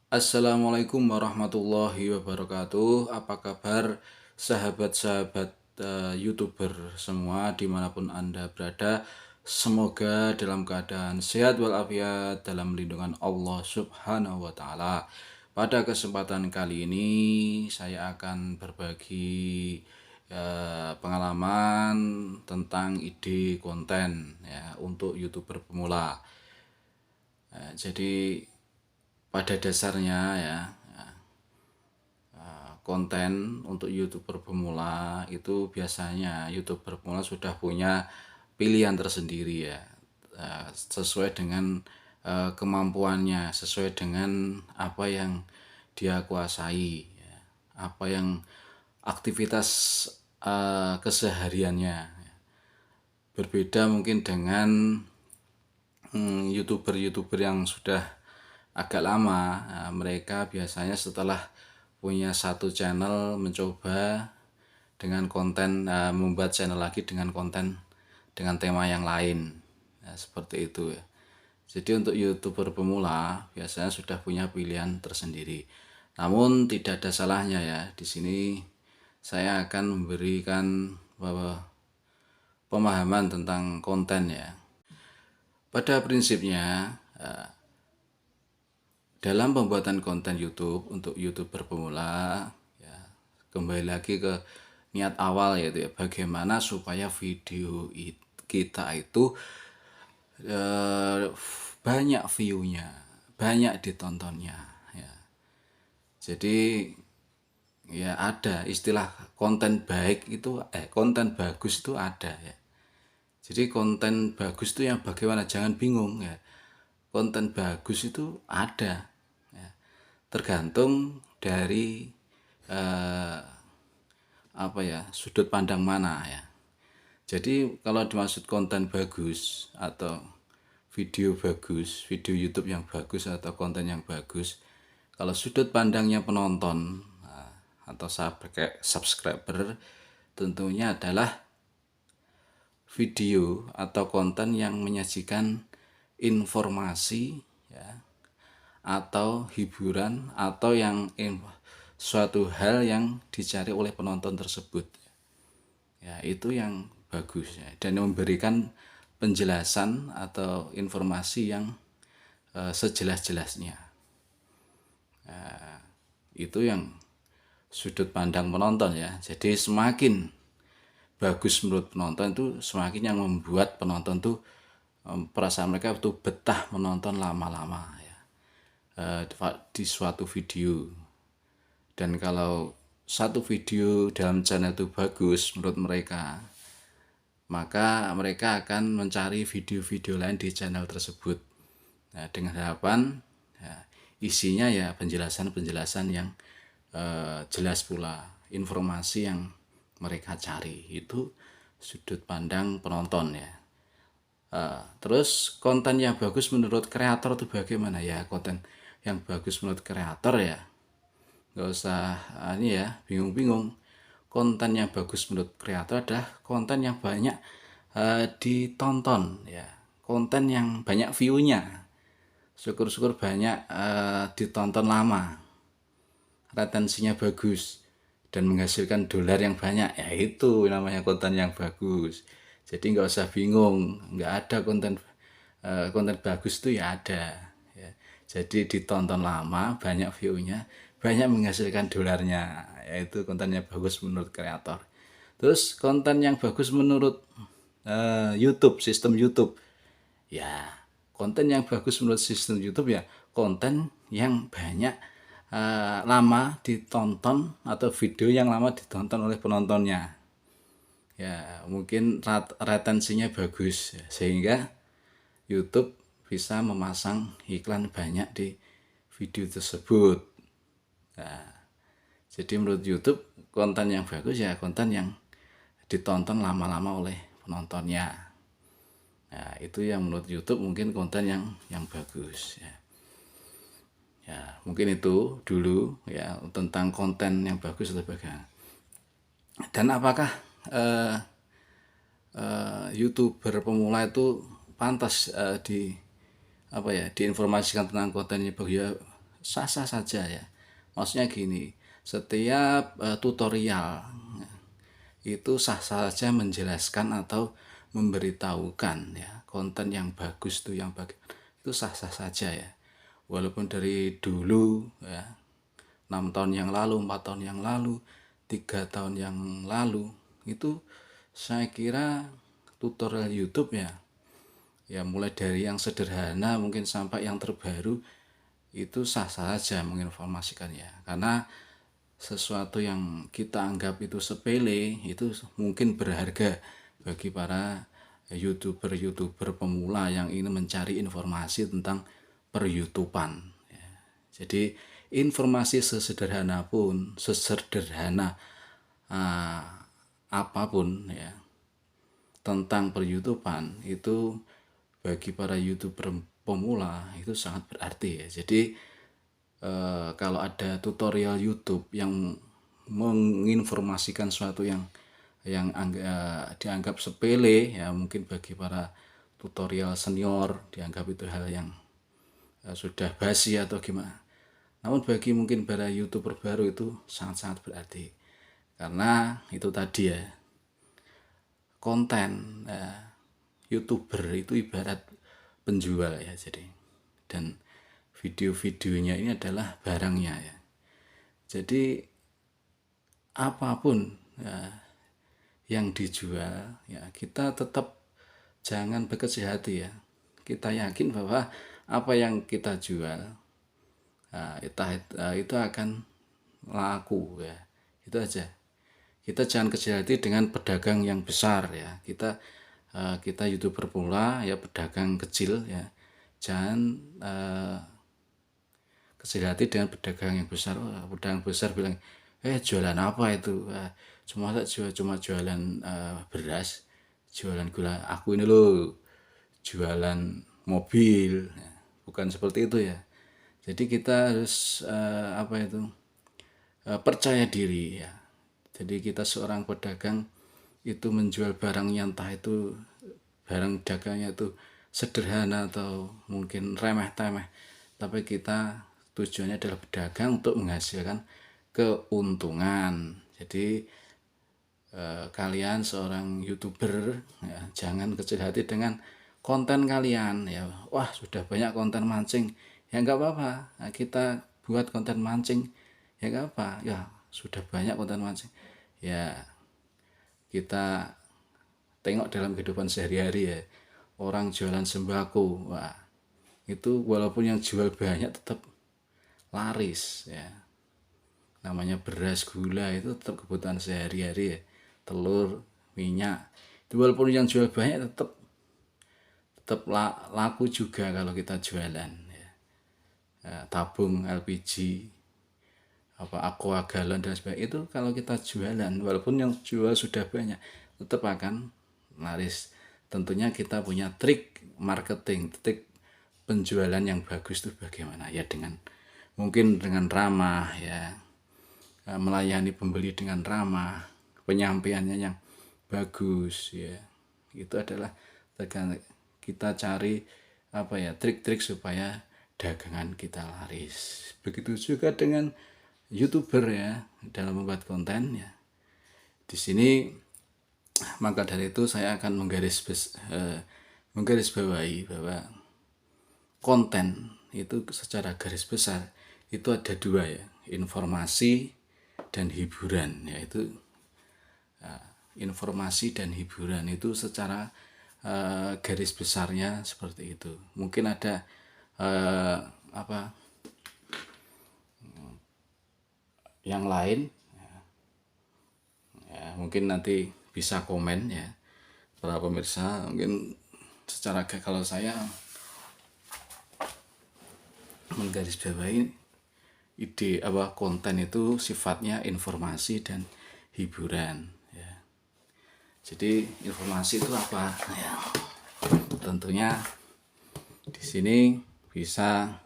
Assalamualaikum warahmatullahi wabarakatuh. Apa kabar sahabat-sahabat YouTuber semua dimanapun Anda berada? Semoga dalam keadaan sehat walafiat dalam lindungan Allah Subhanahu wa Ta'ala. Pada kesempatan kali ini saya akan berbagi pengalaman tentang ide konten ya untuk YouTuber pemula. Jadi pada dasarnya ya, konten untuk YouTuber pemula itu biasanya YouTuber pemula sudah punya pilihan tersendiri ya, sesuai dengan kemampuannya, sesuai dengan apa yang dia kuasai ya, apa yang aktivitas kesehariannya. Berbeda mungkin dengan YouTuber-YouTuber yang sudah agak lama. Nah, mereka biasanya setelah punya satu channel mencoba dengan konten, membuat channel lagi dengan konten dengan tema yang lain. Nah, seperti itu ya. Jadi untuk YouTuber pemula biasanya sudah punya pilihan tersendiri. Namun tidak ada salahnya ya. Di sini saya akan memberikan bahwa pemahaman tentang konten ya. Pada prinsipnya, dalam pembuatan konten YouTube untuk YouTuber pemula, ya, kembali lagi ke niat awal yaitu ya, bagaimana supaya video kita itu banyak view-nya, banyak ditontonnya. Ya. Jadi ya ada istilah konten baik itu, konten bagus itu ada ya. Jadi konten bagus itu yang bagaimana, jangan bingung ya. Konten bagus itu ada ya. Tergantung dari eh, apa ya, sudut pandang mana ya. Jadi kalau dimaksud konten bagus atau video bagus, video YouTube yang bagus atau konten yang bagus, kalau sudut pandangnya penonton atau subscriber, tentunya adalah video atau konten yang menyajikan informasi ya, atau hiburan atau yang suatu hal yang dicari oleh penonton tersebut ya, itu yang bagus ya, dan memberikan penjelasan atau informasi yang sejelas-jelasnya. Itu yang sudut pandang penonton ya. Jadi semakin bagus menurut penonton itu semakin yang membuat penonton tuh perasaan mereka tuh betah menonton lama-lama ya, di suatu video. Dan kalau satu video dalam channel itu bagus menurut mereka, maka mereka akan mencari video-video lain di channel tersebut. Nah, dengan harapan ya, isinya ya penjelasan-penjelasan yang jelas pula, informasi yang mereka cari. Itu sudut pandang penonton ya. Terus konten yang bagus menurut kreator itu bagaimana ya? Konten yang bagus menurut kreator ya, nggak usah ini ya bingung-bingung. Konten yang bagus menurut kreator adalah konten yang banyak ditonton ya, konten yang banyak view-nya, syukur-syukur banyak ditonton lama, retensinya bagus dan menghasilkan dolar yang banyak, ya itu namanya konten yang bagus. Jadi nggak usah bingung, nggak ada konten bagus itu ya ada ya. Jadi ditonton lama, banyak view-nya, banyak menghasilkan dolarnya, yaitu konten yang bagus menurut kreator. Terus konten yang bagus menurut YouTube, sistem YouTube ya, konten yang bagus menurut sistem YouTube ya konten yang banyak lama ditonton atau video yang lama ditonton oleh penontonnya ya, mungkin retensinya bagus ya, sehingga YouTube bisa memasang iklan banyak di video tersebut. Nah, jadi menurut YouTube konten yang bagus ya konten yang ditonton lama-lama oleh penontonnya. Nah, itu yang menurut YouTube mungkin konten yang bagus ya. Ya, mungkin itu dulu ya tentang konten yang bagus atau bagaimana. Dan apakah YouTuber pemula itu pantas di apa ya, diinformasikan tentang kontennya bagus ya? sah-sah saja ya. Maksudnya gini, setiap tutorial itu sah-sah saja menjelaskan atau memberitahukan ya konten yang bagus tuh yang itu sah-sah saja ya. Walaupun dari dulu ya 6 tahun yang lalu, 4 tahun yang lalu, 3 tahun yang lalu itu saya kira tutorial YouTube ya mulai dari yang sederhana mungkin sampai yang terbaru itu sah-sah saja menginformasikan ya, karena sesuatu yang kita anggap itu sepele itu mungkin berharga bagi para YouTuber pemula yang ingin mencari informasi tentang per-YouTuban ya. Jadi informasi sesederhana uh, apapun ya tentang per-YouTuban itu bagi para YouTuber pemula itu sangat berarti ya. Jadi kalau ada tutorial YouTube yang menginformasikan sesuatu yang dianggap sepele ya, mungkin bagi para tutorial senior dianggap itu hal yang sudah basi atau gimana. Namun bagi mungkin para YouTuber baru itu sangat-sangat berarti, karena itu tadi ya, konten YouTuber itu ibarat penjual ya. Jadi dan video-videonya ini adalah barangnya ya. Jadi apapun ya, yang dijual ya kita tetap jangan berkecil hati ya. Kita yakin bahwa apa yang kita jual itu akan laku ya. Itu aja. Kita jangan kecil hati dengan pedagang yang besar ya. Kita YouTuber pula ya, pedagang kecil ya. Jangan kecil hati dengan pedagang yang besar. Pedagang besar bilang, jualan apa itu? Cuma jualan beras, jualan gula. Aku ini loh jualan mobil. Bukan seperti itu ya. Jadi kita harus percaya diri ya. Jadi kita seorang pedagang itu menjual barangnya, entah itu barang dagangnya itu sederhana atau mungkin remeh-temeh, tapi kita tujuannya adalah berdagang untuk menghasilkan keuntungan. Jadi kalian seorang YouTuber ya, jangan kecil hati dengan konten kalian ya. Wah, sudah banyak konten mancing ya, nggak apa-apa. Nah, kita buat konten mancing ya, nggak apa ya, sudah banyak konten mancing ya. Kita tengok dalam kehidupan sehari-hari ya, orang jualan sembako, wah itu walaupun yang jual banyak tetap laris ya. Namanya beras, gula itu tetap kebutuhan sehari-hari ya. Telur, minyak itu walaupun yang jual banyak tetap laku juga kalau kita jualan ya. Tabung LPG, aqua galon dan sebagainya, itu kalau kita jualan walaupun yang jual sudah banyak tetap akan laris. Tentunya kita punya trik marketing, trik penjualan yang bagus itu bagaimana ya, mungkin dengan ramah ya, melayani pembeli dengan ramah, penyampaiannya yang bagus ya. Itu adalah kita cari trik-trik supaya dagangan kita laris. Begitu juga dengan YouTuber ya, dalam membuat konten ya. Di sini maka dari itu saya akan menggarisbawahi bahwa konten itu secara garis besar itu ada dua ya, informasi dan hiburan. Yaitu informasi dan hiburan itu secara garis besarnya seperti itu. Mungkin ada yang lain ya, mungkin nanti bisa komen ya para pemirsa. Mungkin secara kalau saya menggarisbawahi ide konten itu sifatnya informasi dan hiburan ya. Jadi informasi itu apa ya, tentunya di sini bisa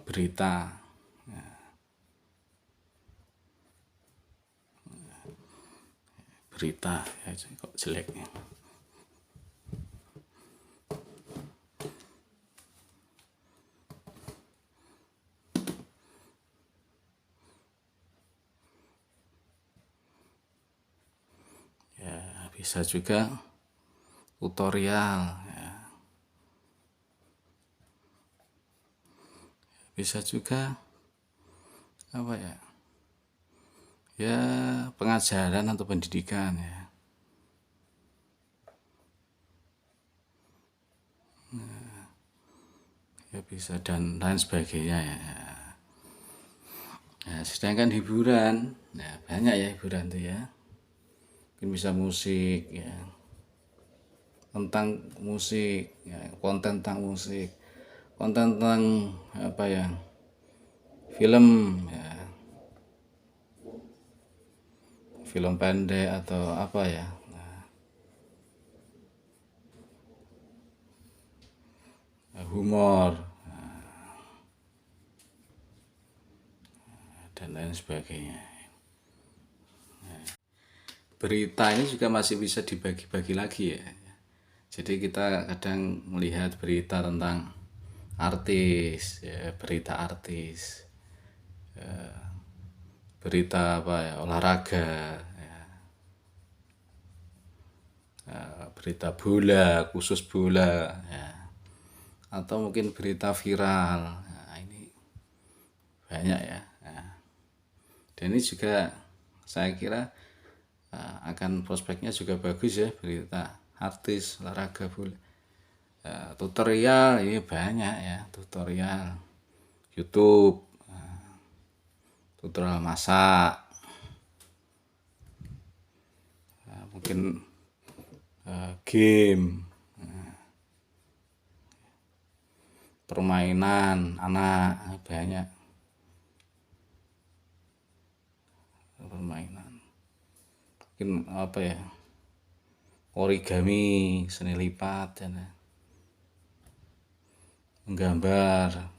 berita ya, kok jeleknya bisa juga tutorial ya. Bisa juga apa ya, ya pengajaran atau pendidikan ya. Ya bisa dan lain sebagainya ya. Nah, sedangkan hiburan, nah banyak ya hiburan tuh ya. Mungkin bisa musik ya, tentang musik ya, konten tentang musik, konten tentang apa ya, film ya, film pendek atau apa ya, humor dan lain sebagainya. Berita ini juga masih bisa dibagi-bagi lagi ya. Jadi kita kadang melihat berita tentang artis, ya, berita artis, berita apa ya, olahraga, ya, berita bola, khusus bola, ya, atau mungkin berita viral. Nah, ini banyak ya. Nah, dan ini juga saya kira akan prospeknya juga bagus ya, berita artis, olahraga, bola. Tutorial ini banyak ya, tutorial YouTube, tutorial masak, mungkin game, permainan anak, banyak permainan, mungkin apa ya, origami, seni lipat dan menggambar.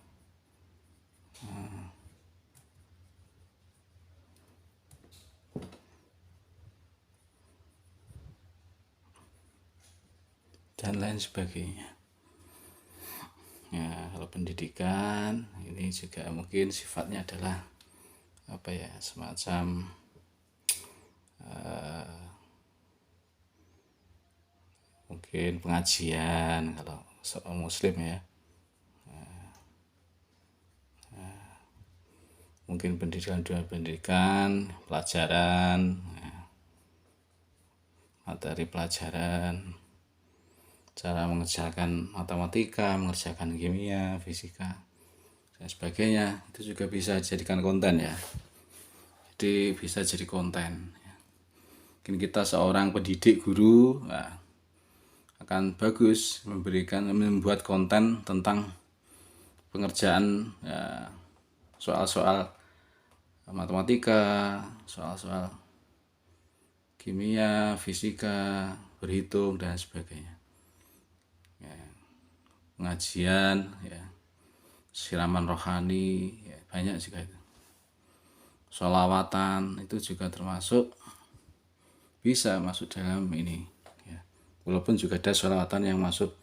Dan lain sebagainya. Ya, kalau pendidikan ini juga mungkin sifatnya adalah apa ya, semacam mungkin pengajian kalau seorang muslim ya, mungkin pendidikan dua pendidikan, pelajaran, materi pelajaran, cara mengerjakan matematika, mengerjakan kimia, fisika dan sebagainya, itu juga bisa dijadikan konten ya. Jadi bisa jadi konten. Mungkin kita seorang pendidik, guru, nah, akan bagus membuat konten tentang pengerjaan ya, soal-soal matematika, soal-soal kimia, fisika, berhitung dan sebagainya. Ya, pengajian, ya, siraman rohani, ya, banyak juga itu. Sholawatan itu juga termasuk bisa masuk dalam ini. Ya. Walaupun juga ada sholawatan yang masuk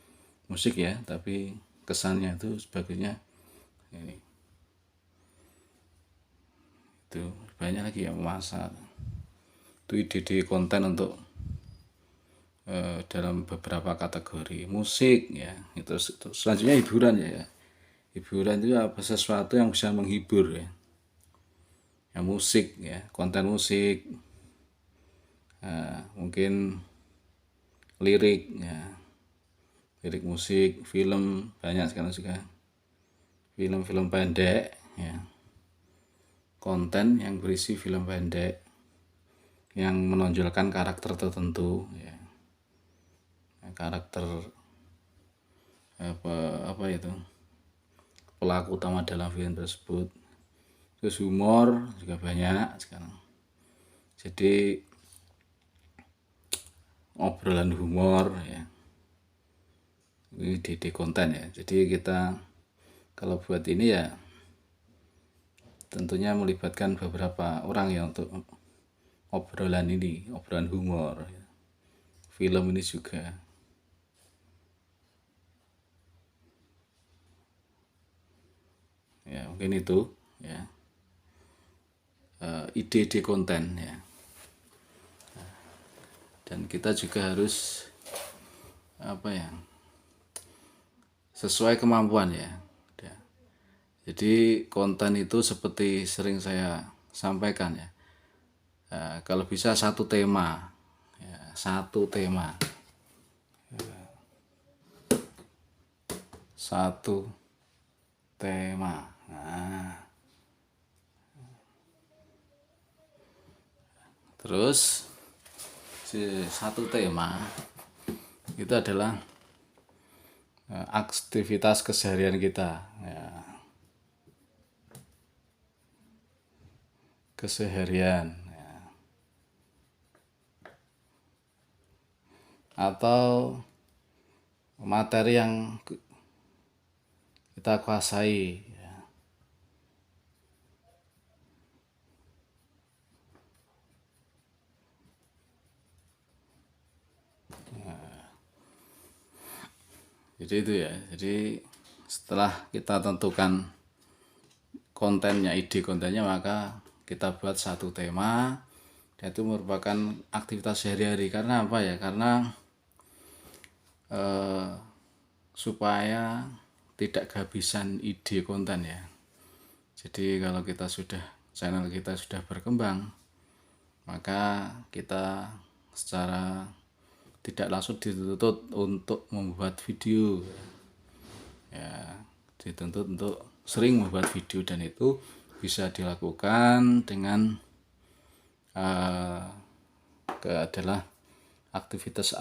musik ya, tapi kesannya itu sebagainya ini. Itu banyak lagi yang memasak. Itu ide-ide konten untuk dalam beberapa kategori musik ya, itu selanjutnya hiburan ya. Hiburan itu apa, sesuatu yang bisa menghibur ya, ya musik ya, konten musik, mungkin lirik ya, lirik musik, film banyak sekarang juga, film-film pendek ya, konten yang berisi film pendek yang menonjolkan karakter tertentu ya, karakter apa itu, pelaku utama dalam film tersebut. Terus humor juga banyak sekarang, jadi obrolan humor ya, ini di konten ya. Jadi kita kalau buat ini ya tentunya melibatkan beberapa orang ya untuk obrolan ini, obrolan humor ya. Film ini juga ya, mungkin itu ya, ide-ide konten ya. dan kita juga harus sesuai kemampuan ya. Jadi konten itu seperti sering saya sampaikan ya, kalau bisa satu tema ya, satu tema, satu tema. Terus satu tema itu adalah aktivitas keseharian kita ya. Keseharian ya. Atau materi yang kita kuasai ya. Jadi itu ya, jadi setelah kita tentukan kontennya, ide kontennya, maka kita buat satu tema, dan itu merupakan aktivitas sehari-hari. Karena apa ya? Karena supaya tidak kehabisan ide konten ya. Jadi kalau channel kita sudah berkembang, maka kita secara tidak langsung dituntut untuk membuat video ya, dituntut untuk sering membuat video, dan itu bisa dilakukan dengan adalah aktivitas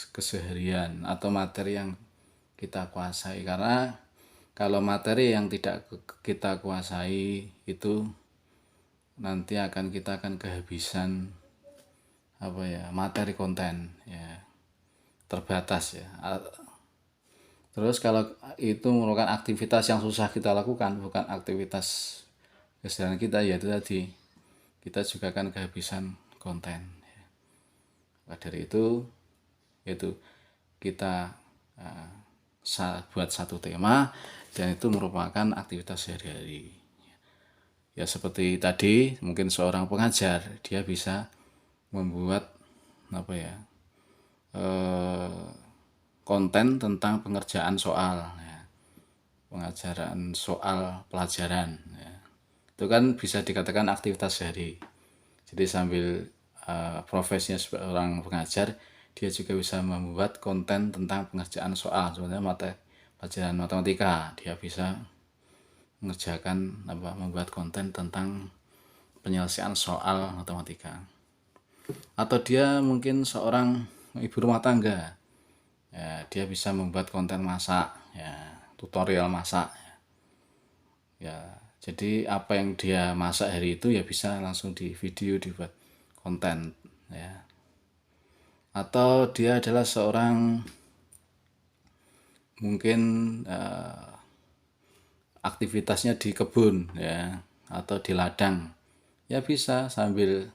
keseharian atau materi yang kita kuasai. Karena kalau materi yang tidak kita kuasai itu nanti kita akan kehabisan materi konten ya, terbatas ya. Terus kalau itu merupakan aktivitas yang susah kita lakukan, bukan aktivitas keseharian kita, ya itu tadi, kita juga akan kehabisan konten ya. Maka dari itu kita buat satu tema, dan itu merupakan aktivitas sehari-hari ya. Seperti tadi, mungkin seorang pengajar, dia bisa membuat konten tentang pengerjaan soal ya, pengajaran soal pelajaran ya. Itu kan bisa dikatakan aktivitas sehari. Jadi sambil profesinya seorang pengajar, dia juga bisa membuat konten tentang pengerjaan soal. Sebenarnya pelajaran matematika, dia bisa membuat konten tentang penyelesaian soal matematika. Atau dia mungkin seorang ibu rumah tangga ya, dia bisa membuat konten masak ya, tutorial masak ya. Jadi apa yang dia masak hari itu ya bisa langsung di video, dibuat konten ya. Atau dia adalah seorang mungkin aktivitasnya di kebun ya, atau di ladang ya, bisa sambil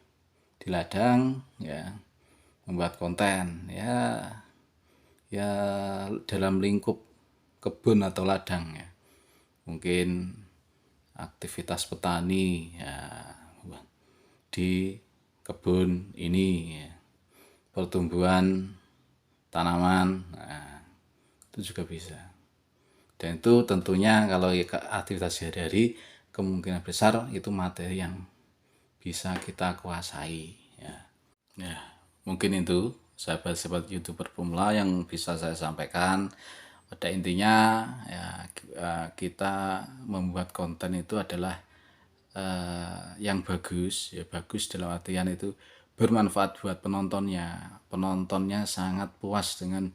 di ladang ya membuat konten ya dalam lingkup kebun atau ladang ya. Mungkin aktivitas petani ya, di kebun ini ya, pertumbuhan tanaman, nah, itu juga bisa. Dan itu tentunya kalau aktivitas sehari-hari, kemungkinan besar itu materi yang bisa kita kuasai ya. Ya, mungkin itu sahabat-sahabat YouTuber pemula yang bisa saya sampaikan. Pada intinya ya, kita membuat konten itu adalah yang bagus ya, bagus dalam artian itu bermanfaat buat penontonnya sangat puas dengan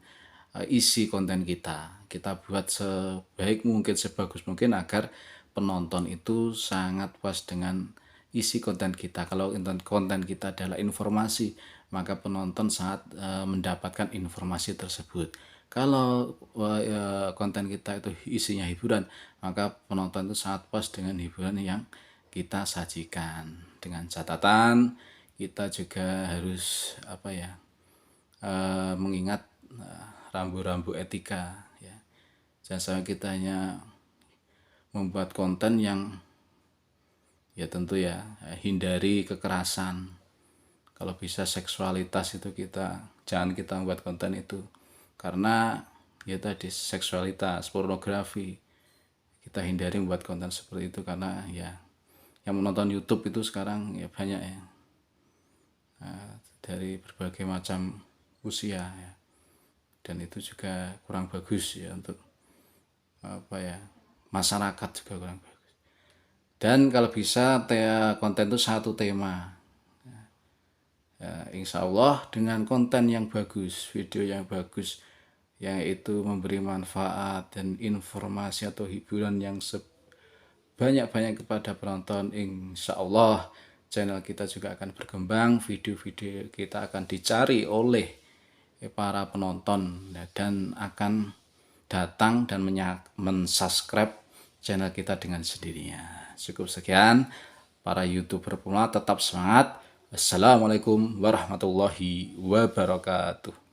isi konten kita buat sebaik mungkin, sebagus mungkin, agar penonton itu sangat puas dengan isi konten kita. Kalau konten kita adalah informasi, maka penonton sangat mendapatkan informasi tersebut. Kalau konten kita itu isinya hiburan, maka penonton itu sangat puas dengan hiburan yang kita sajikan. Dengan catatan kita juga harus mengingat rambu-rambu etika ya. Jangan sampai kita hanya membuat konten yang ya tentu ya hindari kekerasan, Kalau bisa seksualitas itu jangan kita buat konten itu, karena ya tadi seksualitas, pornografi, kita hindari membuat konten seperti itu, karena ya yang menonton YouTube itu sekarang ya banyak ya, dari berbagai macam usia ya, dan itu juga kurang bagus ya untuk masyarakat, juga kurang bagus. Dan kalau bisa konten itu satu tema ya, insya Allah dengan konten yang bagus, video yang bagus, yang itu memberi manfaat dan informasi atau hiburan yang sebanyak-banyak kepada penonton, insya Allah channel kita juga akan berkembang, video-video kita akan dicari oleh para penonton dan akan datang dan mensubscribe channel kita dengan sendirinya. Cukup sekian, para YouTuber pemula tetap semangat. Assalamualaikum warahmatullahi wabarakatuh.